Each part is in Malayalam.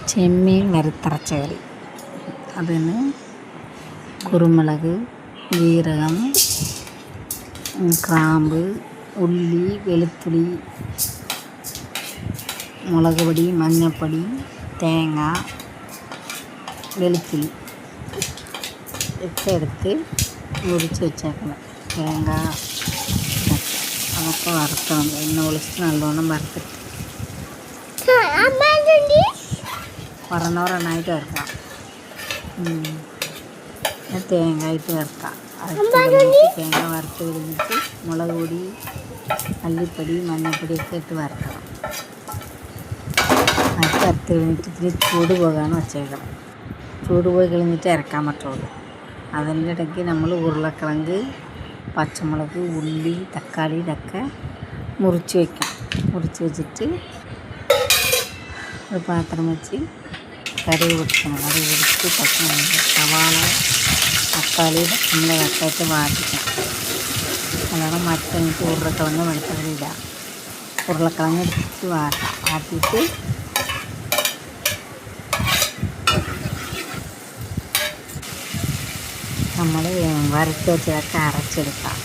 ചെമ്മീൻ വറുത്തരച്ച കറി. അതിന് കുരുമുളക്, ജീരകം, ഗ്രാമ്പ്, ഉള്ളി, വെളുത്തുള്ളി, മുളക് പൊടി, മഞ്ഞൾപ്പൊടി, തേങ്ങ, വെളുത്തുള്ളി ഒക്കെ എടുത്ത് മുറിച്ച് വെച്ചേക്കണം. തേങ്ങ അതൊക്കെ വറുക്കണം. എണ്ണ ഒളിച്ച് നല്ലോണം വറുത്തിട്ട് ഒരെണ്ണമായിട്ട് വറുക്കാം. തേങ്ങ ഇട്ട് വറുക്കാം. തേങ്ങ വറുത്ത് കഴിഞ്ഞിട്ട് മുളക് പൊടി, മല്ലിപ്പൊടി, മഞ്ഞൾപ്പൊടിയൊക്കെ ഇട്ട് വറുക്കണം. വറുത്ത് കഴിഞ്ഞിട്ട് ഇത്തിരി ചൂട് പോകാൻ വച്ചേക്കണം. ചൂട് പോയി കഴിഞ്ഞിട്ട് ഇറക്കാൻ പറ്റുള്ളൂ. അതിൻ്റെ ഇടയ്ക്ക് നമ്മൾ ഉരുളക്കിഴങ്ങ്, പച്ചമുളക്, ഉള്ളി, തക്കാളി ഇതൊക്കെ മുറിച്ച് വയ്ക്കാം. മുറിച്ച് വെച്ചിട്ട് ഒരു പാത്രം വെച്ച് കറി പൊടിക്കണം. കറി പൊടിച്ച് സവാള, തക്കാളി നമ്മൾ ഇട്ട് വാട്ടിക്കണം. അതാണ് മറ്റന്നിട്ട് ഉരുളക്കിഴങ്ങ് വെളുത്തുള്ളി ഇടാം. ഉരുളക്കിഴങ്ങ് എടുത്ത് വാട്ടിയിട്ട് നമ്മൾ വറുത്ത് വെച്ചതൊക്കെ അരച്ചെടുക്കാം.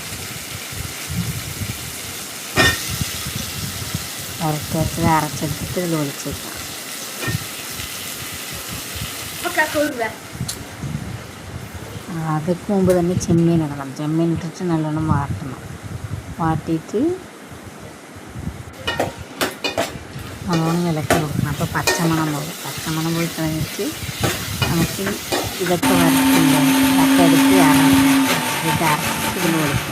വറുത്ത് വെച്ചത് അരച്ചെടുത്തിട്ട് ഇതിൽ ഒഴിച്ച് വെക്കാം. അതിന് മുമ്പ് തന്നെ ചെമ്മീൻ ഇടണം. ചെമ്മീൻ ഇട്ടിട്ട് നല്ലോണം വാട്ടണം. വാട്ടിയിട്ട് നല്ലോണം ഇളക്കി കൊടുക്കണം. അപ്പോൾ പച്ചമണം പോയി കഴിഞ്ഞിട്ട് നമുക്ക് ഇതൊക്കെ വരത്തില്ല ഇതൊക്കെ എടുത്ത് അരച്ചിട്ട് ഇതിൽ കൊടുക്കാം.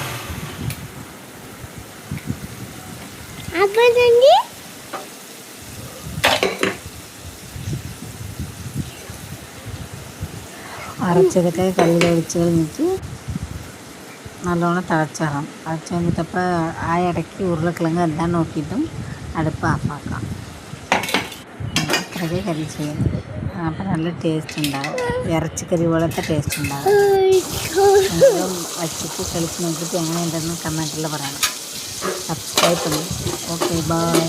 അരച്ചതൊക്കെ കറിയിൽ ഒഴിച്ച് കഴിഞ്ഞിട്ട് നല്ലോണം തിളച്ചിറങ്ങും. തിളച്ച് കഴിഞ്ഞിട്ടപ്പോൾ ആ ഇടയ്ക്ക് ഉരുളക്കിഴങ്ങ് എല്ലാം നോക്കിയിട്ടും അടുപ്പ് ഓഫാക്കാം. അത്രയ്ക്ക് കറി ചെയ്യുന്നത്. അപ്പം നല്ല ടേസ്റ്റ് ഉണ്ടാകും. ഇറച്ചിക്കറി പോലത്തെ ടേസ്റ്റ് ഉണ്ടാകും. നിങ്ങളും വച്ചിട്ട് കളിച്ച് നോക്കിയിട്ട് എങ്ങനെയുണ്ടെന്ന് കമൻറ്റിൽ പറയണം. സബ്സ്ക്രൈബ് ചെയ്യും. Okay, by.